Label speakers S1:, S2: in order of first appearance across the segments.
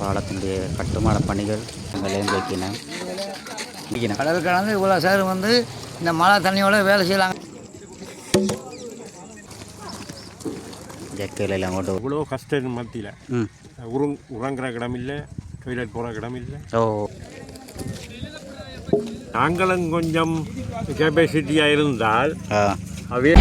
S1: பாலத்தினுடைய கட்டுமான பணிகள் வைக்கின
S2: கடல் கலந்து இவ்வளோ சேர் வந்து இந்த மழை தண்ணியோட வேலை செய்யலாங்க.
S1: ஜக்கையில் எல்லாம் கொண்டு
S3: இவ்வளோ கஷ்டம் மத்தியில் உறங்குற இடம் இல்லை, டொய்லெட் போகிற இடம் இல்லை. நாங்களும் கொஞ்சம் கெப்பாசிட்டியாக இருந்தால் அவே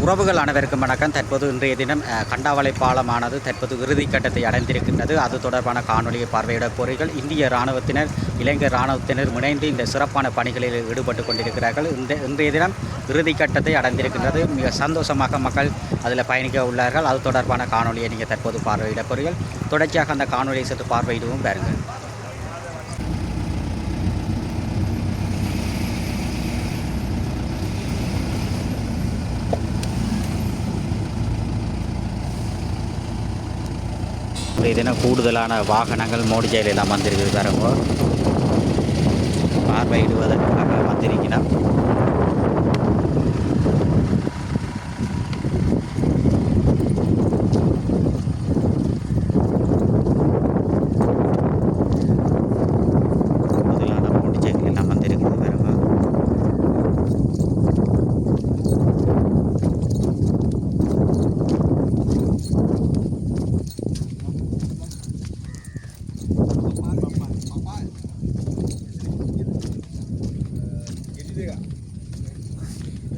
S1: உறவுகள் அனைவருக்கும் வணக்கம். தற்போது இன்றைய தினம் கண்டாவளை பாலமானது தற்போது இறுதி கட்டத்தை அடைந்திருக்கின்றது. அது தொடர்பான காணொலியை பார்வையிட போறீர்கள். இந்திய இராணுவத்தினர் இலங்கை இராணுவத்தினர் இணைந்து இந்த சிறப்பான பணிகளில் ஈடுபட்டு கொண்டிருக்கிறார்கள். இன்றைய தினம் இறுதி கட்டத்தை அடைந்திருக்கின்றது. மிக சந்தோஷமாக மக்கள் அதில் பயணிக்க உள்ளார்கள். அது தொடர்பான காணொலியை நீங்கள் தற்போது பார்வையிட போறீர்கள். தொடர்ச்சியாக அந்த காணொலியை சற்று பார்வையிடவும் பாருங்கள். தினம் கூடுதலான வாகனங்கள் மோடிஜையில் எல்லாம் வந்திருக்குது. பாருங்க, பார்வையிடுவதற்காக வந்திருக்கிறோம். கூடுதலான மோடிஜையில் எல்லாம் வந்திருக்குது. பாருங்க,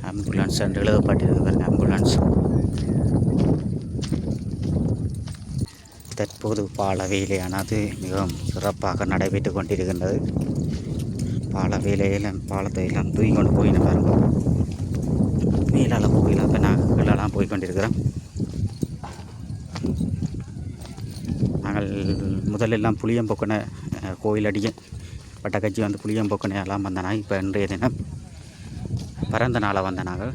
S1: ஆம்புலன்ஸ் என்று எழுதப்பட்டிருக்கிறது. ஆம்புலன்ஸ் தற்போது பால வேலையானது மிகவும் சிறப்பாக நடைபெற்று கொண்டிருக்கின்றது. பால வேலையில் பாலத்தை எல்லாம் தூக்கி கொண்டு போயின்னு பாருங்க. மேலால் கோயிலாக இப்போ நாங்களாம் போய் கொண்டிருக்கிறோம். நாங்கள் முதலெல்லாம் புளியம்பொக்கனை கோயில் அடிக்க பட்டக்கட்சி வந்து புளியம்பொக்கனை எல்லாம் வந்தனா. இப்போ இன்றைய தினம் பிறந்த நாளை வந்த நாங்கள்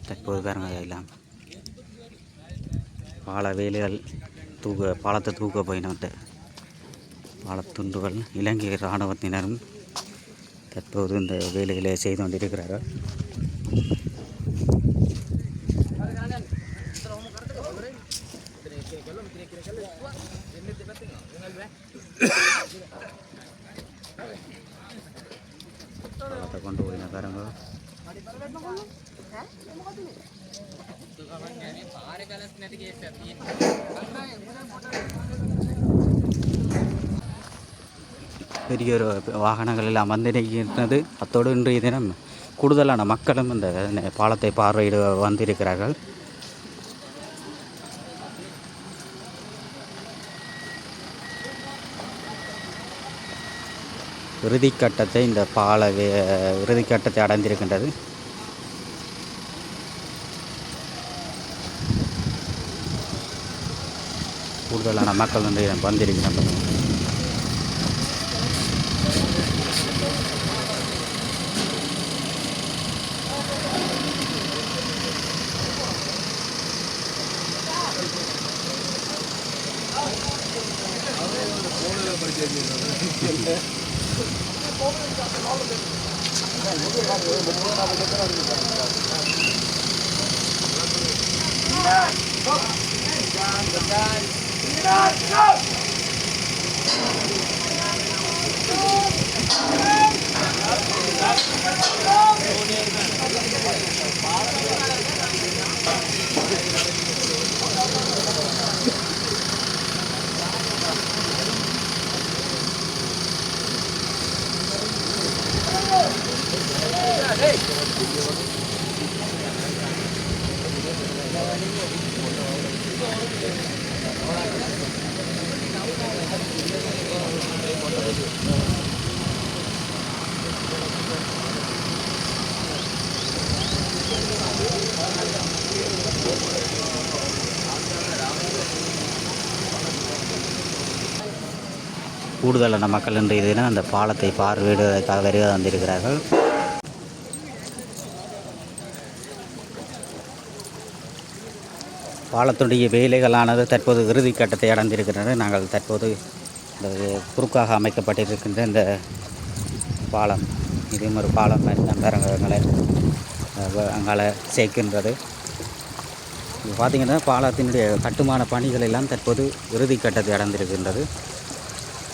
S1: தற்போது பாருங்க எல்லாம் பால வேலைகள் பாலத்தை தூக்க போயினோட்டு பாலத்துண்டுகள் இலங்கை இராணுவத்தினரும் தற்போது இந்த வேலைகளை செய்து கொண்டிருக்கிறார்கள். பாலத்தை கொண்டு போயின பாருங்க. பெரிய ஒரு வாகனங்கள் எல்லாம் வந்திருக்கின்றது. அத்தோடு இன்றைய தினம் கூடுதலான மக்களும் இந்த பாலத்தை பார்வையிட வந்திருக்கிறார்கள். இறுதிக்கட்டத்தை இந்த இறுதிக்கட்டத்தை அடைந்திருக்கின்றது. கூடுதலான மக்கள் வந்து வந்திருக்கிறார்கள். கூடுதலான மக்கள் இன்றைய தினம் அந்த பாலத்தை பார்வையிடுவதற்காக வருகை வந்திருக்கிறார்கள். பாலத்துடைய வேலைகளானது தற்போது இறுதி கட்டத்தை அடைந்திருக்கின்றன. நாங்கள் தற்போது இந்த குறுக்காக அமைக்கப்பட்டிருக்கின்ற இந்த பாலம் இதுவும் ஒரு பாலம் மாதிரி தான் பாருங்க எங்களை அங்கால சேர்க்கின்றது. இது பார்த்திங்கன்னா பாலத்தினுடைய கட்டுமான பணிகள் எல்லாம் தற்போது இறுதி கட்டத்தை அடைந்திருக்கின்றது.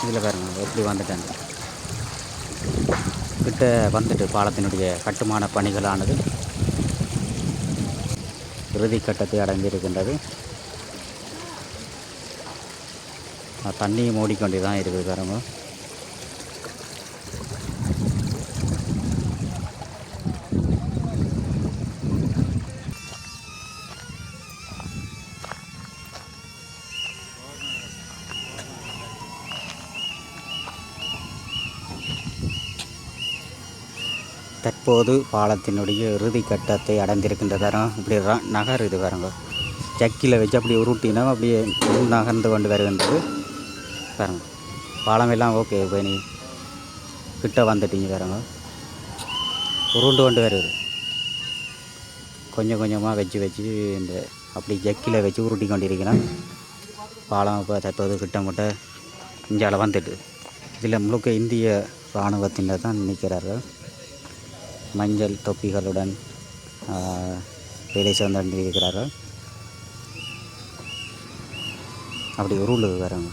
S1: இதில் பாருங்கள் எப்படி வந்துட்டாங்க கிட்ட வந்துட்டு பாலத்தினுடைய கட்டுமான பணிகளானது இறுதி கட்டத்தை அடைந்திருக்கின்றது. தண்ணியும் ஓடிக்கொண்டே தான் இருக்குது பாருங்க. தற்போது பாலத்தினுடைய இறுதி கட்டத்தை அடைந்திருக்கின்ற தரம் இப்படி நகர் இது பாருங்க. சக்கில் வச்சு அப்படி உருட்டினா அப்படியே நகர்ந்து கொண்டு வருகின்றது பாருங்க. பாலம் எல்லாம் ஓகே. இப்போ நீ கிட்ட வந்துட்டீங்க பாருங்க, உருண்டு கொண்டு வருது. கொஞ்சம் கொஞ்சமாக வச்சு இந்த அப்படி ஜக்கில் வச்சு உருட்டி கொண்டிருக்கிறேன். பாலம் இப்போ தற்போது கிட்டமட்ட இந்தியாவில் வந்துட்டு. இதில் முழுக்க இந்திய இராணுவத்தினர் தான் நிற்கிறார்கள். மஞ்சள் தொப்பிகளுடன் வேலை சேர்ந்து இருக்கிறார்கள். அப்படி உருளுது வராங்க.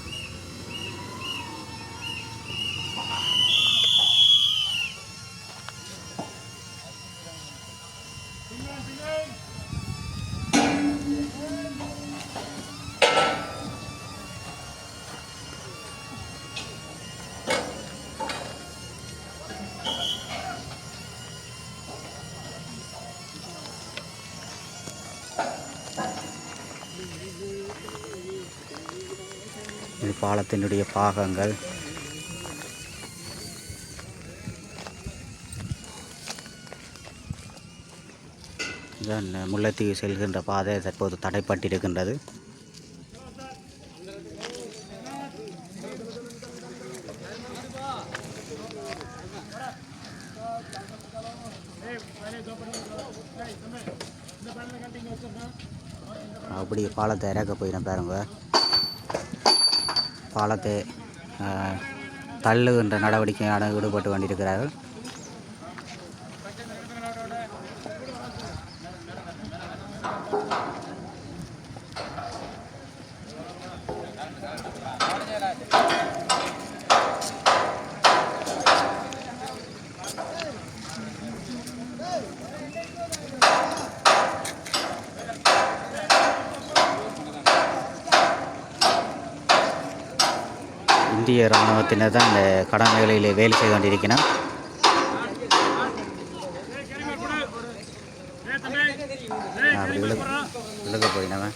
S1: இது பாலத்தினுடைய பாகங்கள். முல்லைத்தீவு செல்கின்ற பாதை தற்போது தடைப்பட்டிருக்கின்றது. அப்படி பாலத்தை இறக்க போயிடும் பாருங்க. பாலத்தை தள்ளுகின்ற நடவடிக்கையான ஈடுபட்டு கொண்டிருக்கிறார்கள். இந்திய இராணுவத்தினர் தான் இந்த கடமைகளில் வேலை செய்து கொண்டிருக்கிறார். அப்படி விழுக போயினவன்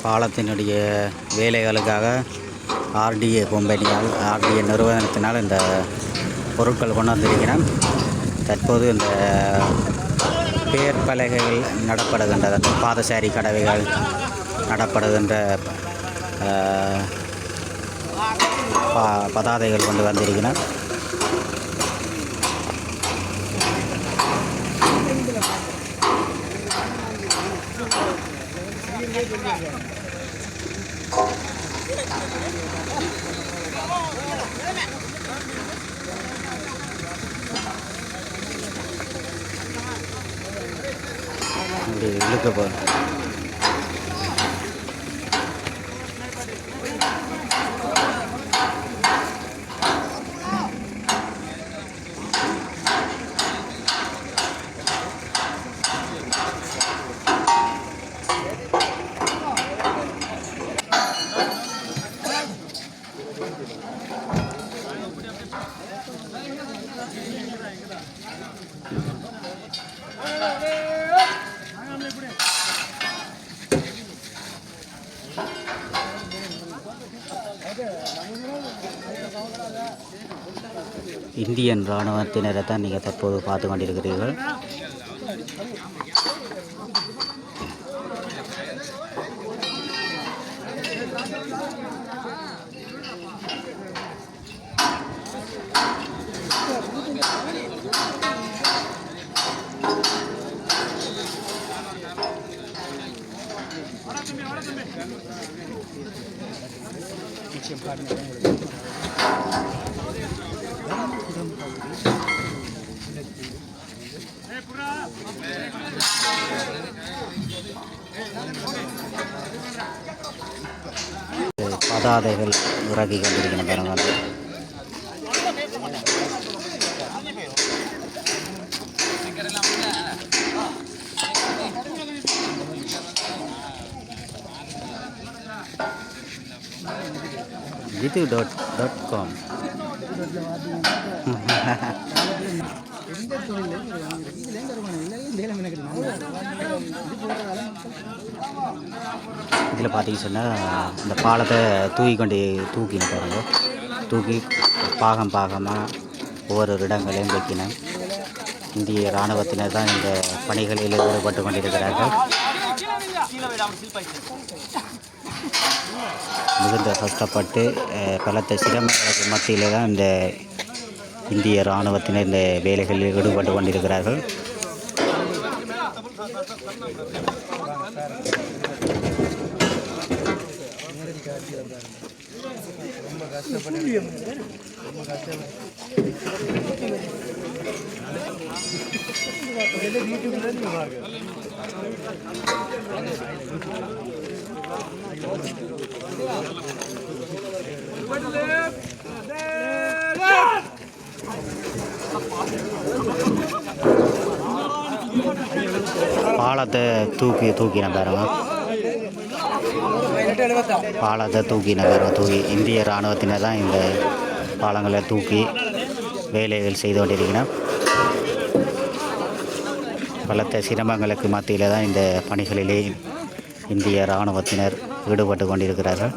S1: பாலத்தினுடைய வேலைகளுக்காக ஆர்டிஏ கம்பெனியால், ஆர்டிஏ நிறுவனத்தினால் இந்த பொருட்கள் கொண்டு வந்திருக்கிறேன். தற்போது இந்த பேர் பலகைகள் நடப்படுகின்றது, அந்த பாதசாரி கடவைகள் நடப்படுகின்ற பதாதைகள் கொண்டு வந்திருக்கிறேன். அப்படி இழுக்க போகுது. இந்தியன் இராணுவத்தினரை தான் நீங்கள் தற்போது பார்த்து கொண்டிருக்கிறீர்கள். பதாதைகள் இறக்கி கொண்டிருக்கிற பாருங்கள். itu.com இதில் பார்த்தீங்கன்னு சொன்னால் இந்த பாலத்தை தூக்கின பாருங்க. தூக்கி பாகமாக ஒவ்வொரு இடங்களையும் வைக்கணும். இந்திய இராணுவத்தினர் தான் இந்த பணிகளில் ஈடுபட்டு கொண்டிருக்கிறார்கள். மிகுந்த கஷ்டப்பட்டு பலத்த சிரமங்களுக்கு மத்தியில் தான் இந்த இந்திய இராணுவத்தினர் இந்த வேலைகளில் ஈடுபட்டு கொண்டிருக்கிறார்கள். பாலத்தை தூக்கின பாருங்க. பாலத்தை தூக்கின இந்திய இராணுவத்தினர் தான் இந்த பாலங்களை தூக்கி வேலைகள் செய்து கொண்டிருக்கிறோம். பலத்த சிரமங்களுக்கு மத்தியில் தான் இந்த பணிகளிலே இந்திய இராணுவத்தினர் ஈடுபட்டு கொண்டிருக்கிறார்கள்.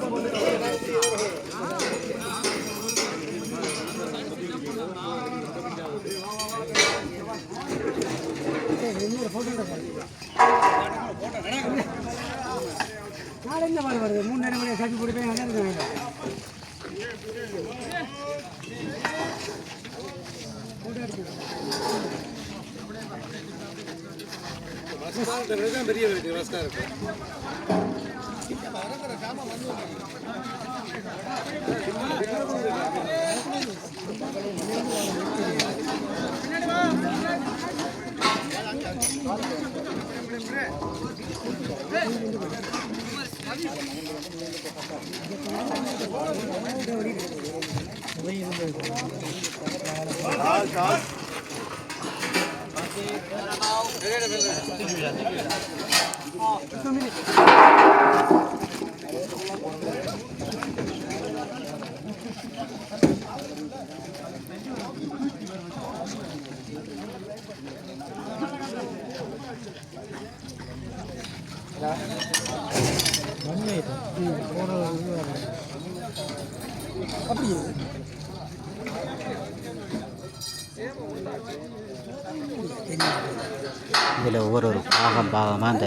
S1: இதில் ஒவ்வொரு பாகமாக அந்த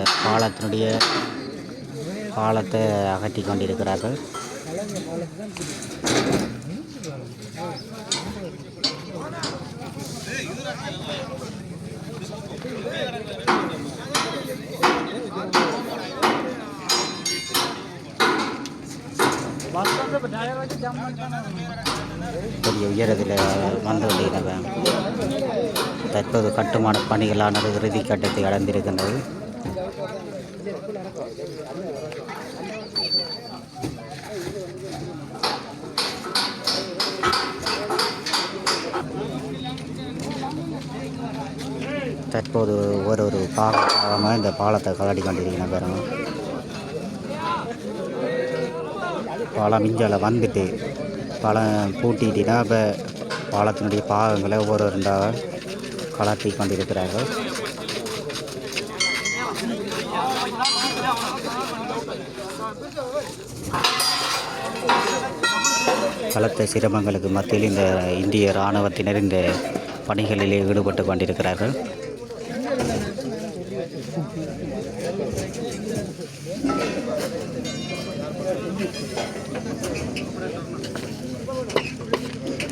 S1: பாலத்தை அகற்றி கொண்டிருக்கிறார்கள். பெரிய உயரத்தில் வந்து கொண்டிருக்கிறேன். தற்போது கட்டுமான பணிகளானது இறுதி கட்டத்தை அடைந்திருக்கின்றது. தற்போது ஒரு பாகமாக இந்த பாலத்தை கலடி கொண்டிருக்கிறேன் பாருங்க. பாலம் மிஞ்சால வந்துட்டு பாலம் பூட்டிட்டுனா இப்போ பாலத்தினுடைய பாகங்களை ஒவ்வொரு ரெண்டாக கலட்டி கொண்டிருக்கிறார்கள். பலத்த சிரமங்களுக்கு மத்தியில் இந்த இந்திய இராணுவத்தினர் இந்த பணிகளிலே ஈடுபட்டு கொண்டிருக்கிறார்கள்.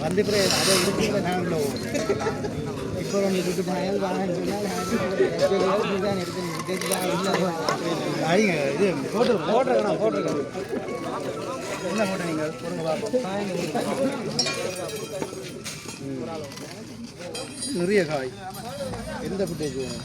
S1: வந்து
S2: என்ன போட்டோ நீங்கள் கொடுங்க பார்ப்போம். நிறைய காய். எந்த ஃபுட்டேஜ் வேணும்?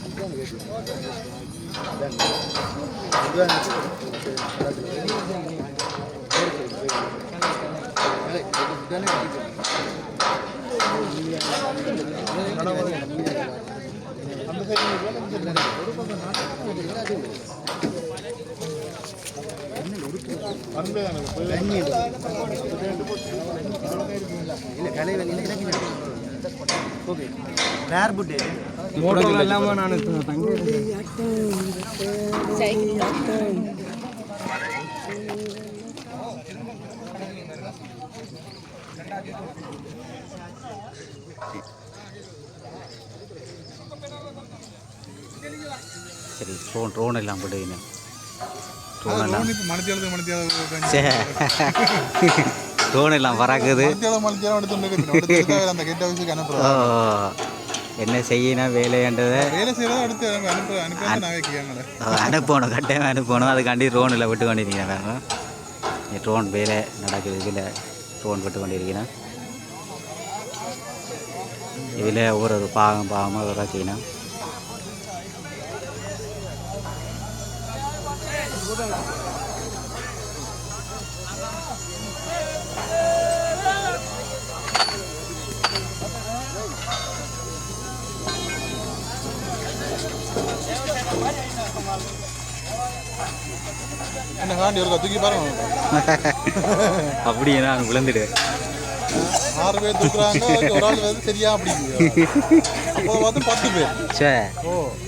S1: சரி ட்ரோன் எல்லாம் போட்டு ட்ரோன் எல்லாம் பறக்குது. என்ன செய்யணும் வேலைன்றதை அனுப்பணும், கட்டாயம் அனுப்பணும். அதுக்காண்டி ட்ரோனில் விட்டு கொண்டிருக்கிறேன். வேறு ட்ரோன் வேலை நடக்குது. இதில் ட்ரோன் விட்டு கொண்டிருக்கிறேன். இதில் ஒரு பாகமாக வைக்கணும். அப்படியே நான் விழுந்துடுவேன்.
S4: 6 பேர் தூக்குறாங்க, ஒரு ஆள் வந்து சரியா அப்படி 10 பேர்.
S1: சே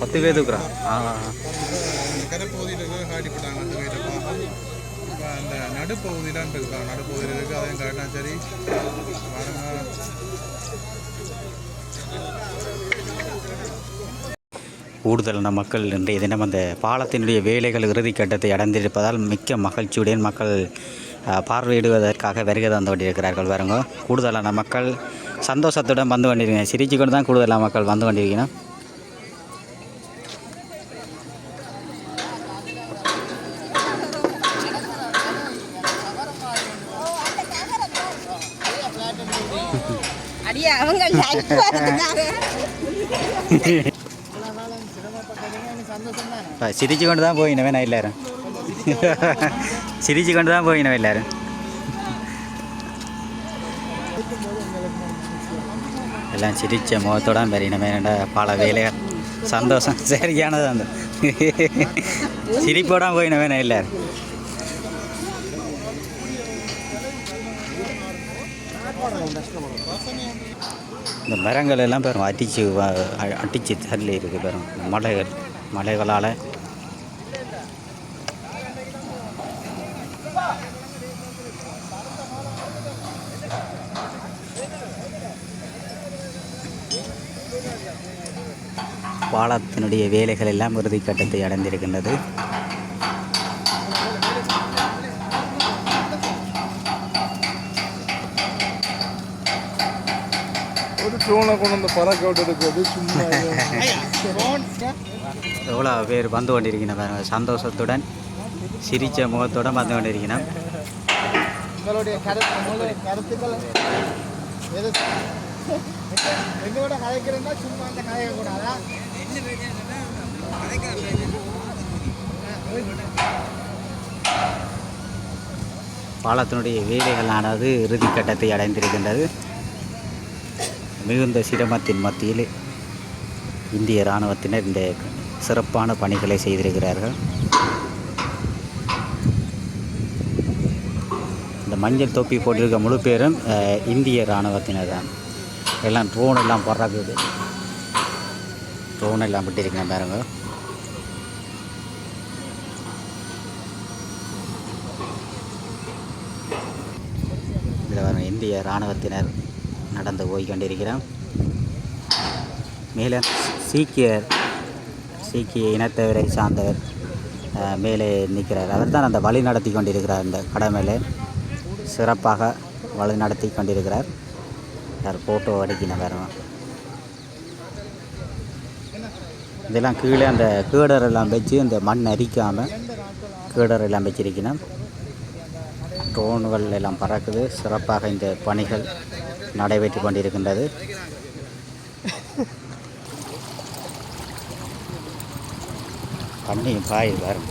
S1: 10 பேர் தூக்குறான்.
S4: கரைப்பகுதியில் காட்டிவிட்டாங்க. அந்த நடுப்பகுதியிலான் இருக்காங்க. நடுப்பகுதியில் இருக்குது, அதையும் காட்டினா சரி.
S1: கூடுதலான மக்கள் இன்றைய தினம் அந்த பாலத்தினுடைய வேலைகள் இறுதிக்கட்டத்தை அடைந்திருப்பதால் மிக்க மகிழ்ச்சியுடன் மக்கள் பார்வையிடுவதற்காக வருகை தந்து கொண்டிருக்கிறார்கள். பாருங்க, கூடுதலான மக்கள் சந்தோஷத்துடன் வந்து கொண்டிருக்கேன். சிரிச்சு கொண்டு தான் கூடுதலான மக்கள் வந்து கொண்டிருக்கணும். சிரிச்சு கொண்டு தான் போயினவே நான் எல்லாரும் சிரிச்சு கொண்டு தான் போயினவே எல்லாரும். எல்லாம் சிரிச்ச முகத்தோட பெரியனவே பல வேலைகள் சந்தோஷம் சரியானது. அந்த சிரிப்போட போயினவே நான் எல்லாரும். இந்த மரங்கள் எல்லாம் பாருங்க அடிச்சு தள்ளி இருக்குது. பாருங்க மலைகளால் பாலத்தினுடைய வேலைகள் எல்லாம் இறுதிக்கட்டத்தை அடைந்திருக்கின்றது. எவ்வளோ பேர் வந்து கொண்டிருக்கணும். சந்தோஷத்துடன் சிரிச்ச முகத்துடன் வந்து கொண்டிருக்கணும்.
S2: உங்களுடைய கருத்துக்கள் எங்களோட கதைக்கிறதா சும்மா அந்த கதைக்க கூடாதா?
S1: பாலத்தினுடைய வேலைகளானது இறுதிக்கட்டத்தை அடைந்திருக்கின்றது. மிகுந்த சிரமத்தின் மத்தியில் இந்திய இராணுவத்தினர் இந்த சிறப்பான பணிகளை செய்திருக்கிறார்கள். இந்த மஞ்சள் தொப்பி போட்டிருக்க முழு பேரும் இந்திய இராணுவத்தினர் தான். எல்லாம் ட்ரோன் எல்லாம் பறக்குது. ட்ரோன் எல்லாம் விட்டிருக்கேன் பாருங்க. இதில் வர இந்திய இராணுவத்தினர் நடந்து போய் கொண்டிருக்கிறோம். மேலே சீக்கிய இனத்தவரை சார்ந்தவர் மேலே நிற்கிறார். அவர் தான் அந்த வழி நடத்தி கொண்டிருக்கிறார். இந்த கடமையிலே சிறப்பாக வழி நடத்தி கொண்டிருக்கிறார். யார் ஃபோட்டோ அடிக்கணும். வேறு இதெல்லாம் கீழே அந்த கேடர் எல்லாம் வச்சு இந்த மண் அரிக்காமல் கேடர் எல்லாம் வச்சிருக்கணும். ட்ரோன்கள் எல்லாம் பறக்குது. சிறப்பாக இந்த பணிகள் நடைபெற்று கொண்டிருக்கின்றது. தண்ணி பாய் வரும்.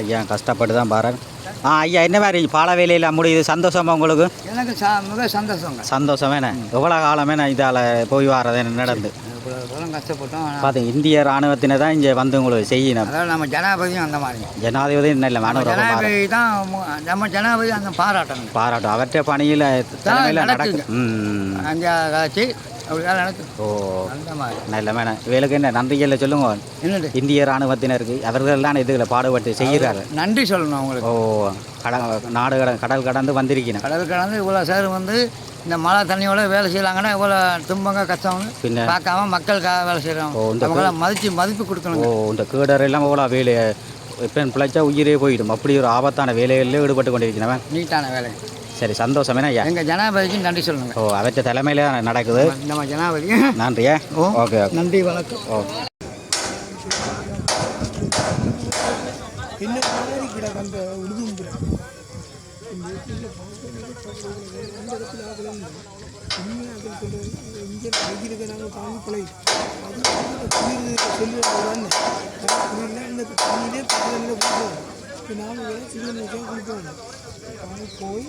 S1: ஐயா கஷ்டப்பட்டு தான் பாரு. ஐயா என்ன மாதிரி பால வேலையில் முடியுது? சந்தோஷமா உங்களுக்கு?
S2: எனக்கு மிக சந்தோஷங்க.
S1: சந்தோஷம் வேணே. எவ்வளோ காலமே நான் இதால் போய் வர்றது நடந்து
S2: கஷ்டப்பட்டோம்.
S1: பார்த்தீங்க இந்திய இராணுவத்தினை தான் இங்கே வந்து உங்களுக்கு செய்யணும்.
S2: அதாவது நம்ம ஜனாதிபதியும் அந்த மாதிரி.
S1: ஜனாதிபதி என்ன இல்லை
S2: ஜனாதிபதி தான் நம்ம ஜனாதிபதி அந்த பாராட்டணும்.
S1: பாராட்டும் அவற்றை பணியில் தலைமையில் நடக்கும்.
S2: காட்சி அப்படி நடக்கும்.
S1: ஓ
S2: அந்த மாதிரி
S1: நல்ல வேணாம். இவளுக்கு என்ன நன்றிகளை சொல்லுங்க.
S2: என்னது
S1: இந்திய இராணுவத்தினருக்கு அவர்கள் தான் இதுகளை பாடுபட்டு செய்கிறார்கள்.
S2: நன்றி சொல்லணும் அவங்களுக்கு.
S1: ஓ நாடு கடல் கடந்து வந்திருக்கணும்.
S2: கடல் கடந்து இவ்வளோ சார் வந்து இந்த மழை தண்ணியோட வேலை செய்யலாங்கன்னா இவ்வளோ துன்பங்க கஷ்டம்
S1: பின்ன
S2: பார்க்காம மக்களுக்காக வேலை செய்கிறோம். அவங்களாம் மதிப்பு கொடுக்கணும்.
S1: இந்த கேடர் எல்லாம் எவ்வளோ வேலை இப்போ பிழைச்சா உயிரே போயிடும். அப்படி ஒரு ஆபத்தான வேலைகளில் ஈடுபட்டு கொண்டிருக்கிறவன்.
S2: நீட்டான வேலை.
S1: சரி சந்தோஷம் ஐயா.
S2: எங்கள் ஜனாதிபதிக்கு நன்றி சொல்லுங்கள்.
S1: ஓ அவற்றை தலைமையில் நடக்குது.
S2: நம்ம ஜனாதிபதி
S1: நன்றியா. ஓகே
S2: நன்றி வணக்கம்.
S1: ஓ
S5: போய்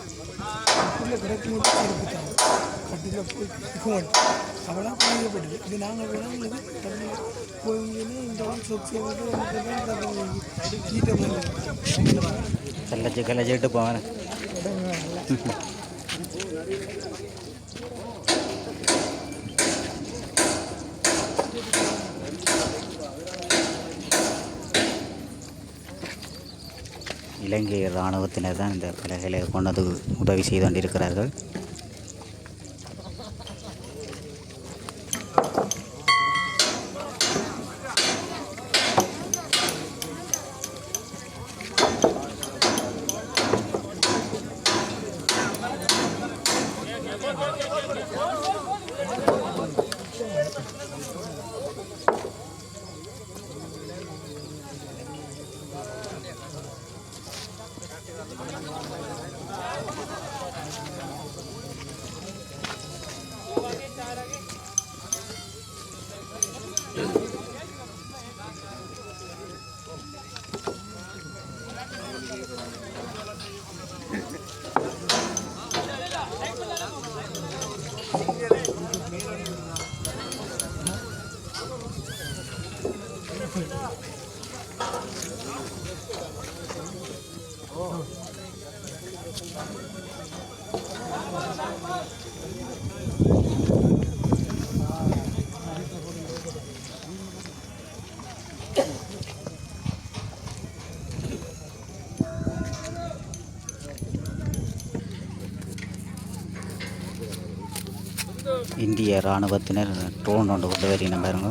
S5: கிடக்கு கட்டில் போய் அவெல்லாம் பாதிக்கப்பட்டது. இது நாங்கள் போய் இந்த
S1: கல்லச்சு கல்லச்சிட்டு போவேன். இலங்கை இராணுவத்தினர் தான் இந்த பலகைகளை கொண்டது உதவி செய்து கொண்டிருக்கிறார்கள். இந்திய இராணுவத்தினர் ட்ரோன் ஒன்று கொண்டு வரீங்க பாருங்க.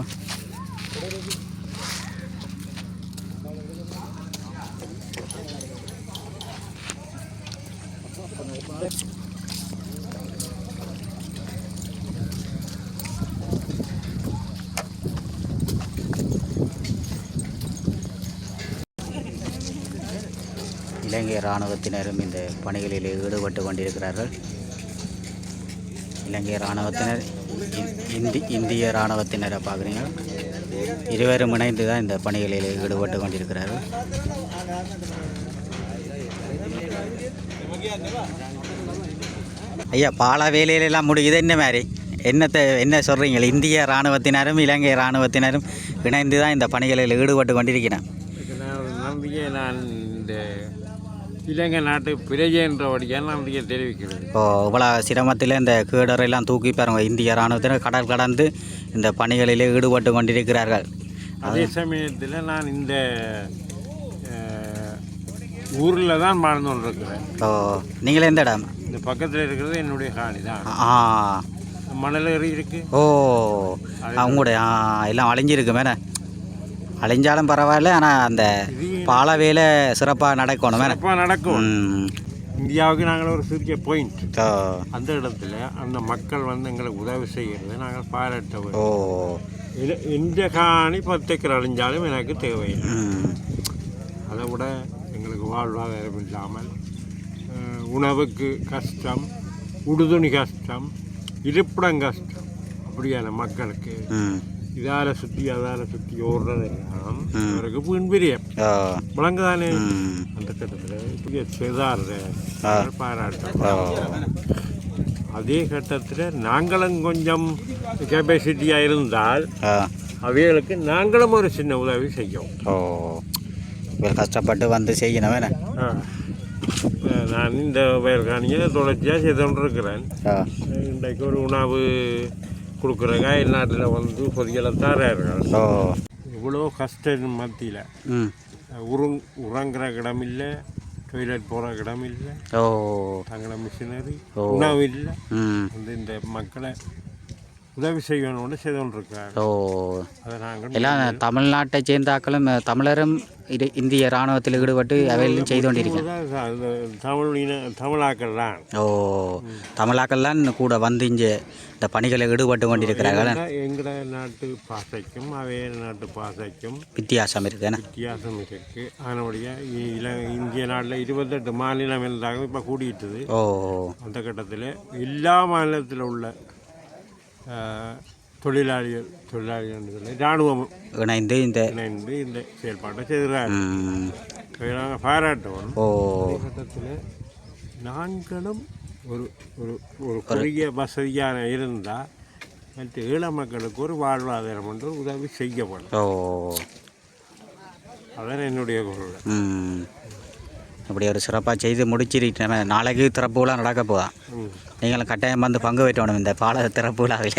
S1: இலங்கை இராணுவத்தினரும் இந்த பணிகளில் ஈடுபட்டு கொண்டிருக்கிறார்கள். இலங்கை இராணுவத்தினர் இந்திய இராணுவத்தினரை பார்க்குறீங்க. இருவரும் இணைந்து தான் இந்த பணிகளில் ஈடுபட்டு கொண்டிருக்கிறார்கள். ஐயா பால வேலையிலெல்லாம் முடியுது. என்ன மாதிரி என்ன சொல்கிறீங்க? இந்திய இராணுவத்தினரும் இலங்கை இராணுவத்தினரும் இணைந்து தான் இந்த பணிகளில் ஈடுபட்டு கொண்டிருக்கிறேன்.
S3: நம்பிக்கை நான் இந்த இலங்கை நாட்டு பிரஜைன்றபடியாக நம்பிக்கை தெரிவிக்கிறேன்.
S1: இப்போது இவ்வளோ சிரமத்தில் இந்த கேடரெல்லாம் தூக்கி பாருங்க. இந்திய இராணுவத்தினர் கடல் கடந்து இந்த பணிகளில் ஈடுபட்டு கொண்டிருக்கிறார்கள்.
S3: அதே சமயத்தில் நான் இந்த ஊரில் தான் வாழ்ந்து கொண்டிருக்கிறேன்.
S1: ஓ நீங்களே எந்த இடம்?
S3: இந்த பக்கத்தில் இருக்கிறது என்னுடைய காணி தான். மணலேறி இருக்குது.
S1: ஓ அவங்களுடைய எல்லாம் அழிஞ்சிருக்கு மேலே. அழிஞ்சாலும் பரவாயில்ல, ஆனால் அந்த பால வேலை சிறப்பாக நடக்கணும் மேலே.
S3: சிறப்பாக நடக்கும். இந்தியாவுக்கு நாங்கள் ஒரு சிறிய பாயிண்ட்.
S1: ஓ
S3: அந்த இடத்துல அந்த மக்கள் வந்து எங்களுக்கு உதவி செய்கிறத நாங்கள் பாராட்ட
S1: ஓ
S3: வேண்டும். இந்த காணி 10 ஏக்கர் அழிஞ்சாலும் எனக்கு தேவையில்லை. அதை விட எங்களுக்கு வாழ்வாதாரம் இல்லாமல் உணவுக்கு கஷ்டம், உடுதுணி கஷ்டம், இருப்பிடம் கஷ்டம், அப்படியான மக்களுக்கு இதால் சுற்றி அதால் சுற்றி ஓடுறதெல்லாம் அவருக்கு பின்பிரியம் விளங்குதானே. அந்த கட்டத்தில் செய்தார் பாராட்டம். அதே கட்டத்தில் நாங்களும் கொஞ்சம் கெப்பாசிட்டியாக இருந்தால் அவைகளுக்கு நாங்களும் ஒரு சின்ன உதவி செய்யும்.
S1: ஓ கஷ்டப்பட்டு வந்து செய்யணும் வேணே.
S3: நான் இந்த வயல்காணியை தொடர்ச்சியாக செய்து கொண்டிருக்கிறேன். இன்றைக்கு ஒரு உணவு கொடுக்குறங்க நாட்டில் வந்து பொதியெல்லாம் தாரார்கள். இவ்வளோ கஷ்டம் மத்தியில் உறங்குற இடம் இல்லை, டொய்லெட் போகிற இடம் இல்லை, தங்கள மிஷினரி உணவு இல்லை. வந்து இந்த மக்களை உதவி செய்யணும்னு செய்து கொண்டிருக்கிறாங்க. அதை நாங்கள்
S1: எல்லாம் தமிழ்நாட்டை சேர்ந்தாக்களும் தமிழரும் இந்திய இராணுவத்தில் ஈடுபட்டு அவையிலும் செய்து கொண்டிருக்கேன்.
S3: தமிழாக்கள் தான்.
S1: தமிழாக்கள் தான் கூட வந்து இங்கே இந்த பணிகளில் ஈடுபட்டு கொண்டிருக்கிறார்கள்.
S3: எங்களோட நாட்டு பாசைக்கும் அவைய நாட்டு பாசைக்கும்
S1: வித்தியாசம் இருக்கு.
S3: வித்தியாசம் இருக்கு. அதனுடைய இந்திய நாட்டில் 28 மாநிலம் இருந்தாங்க, இப்போ கூடிட்டுது. அந்த கட்டத்தில் எல்லா மாநிலத்தில் உள்ள தொழிலாளிகள் இராணுவமும் இணைந்து இந்த செயல்பாட்டை செய்கிறார். நாங்கள் பாராட்டுவோம். கட்டத்தில் நாங்களும் ஒரு ஒரு ஒரு பெரிய வசதியான இருந்தால் மற்ற ஏழை மக்களுக்கு ஒரு வாழ்வாதாரம் என்று உதவி செய்யப்படும். அதான் என்னுடைய குரல்.
S1: அப்படி ஒரு சிறப்பாக செய்து முடிச்சிருக்கேன். நாளைக்கு திறப்பு விழா நடக்க போதான். நீங்களும் கட்டாயம் வந்து பங்கு பெற்றணும் இந்த பால திறப்பு விழாவில்.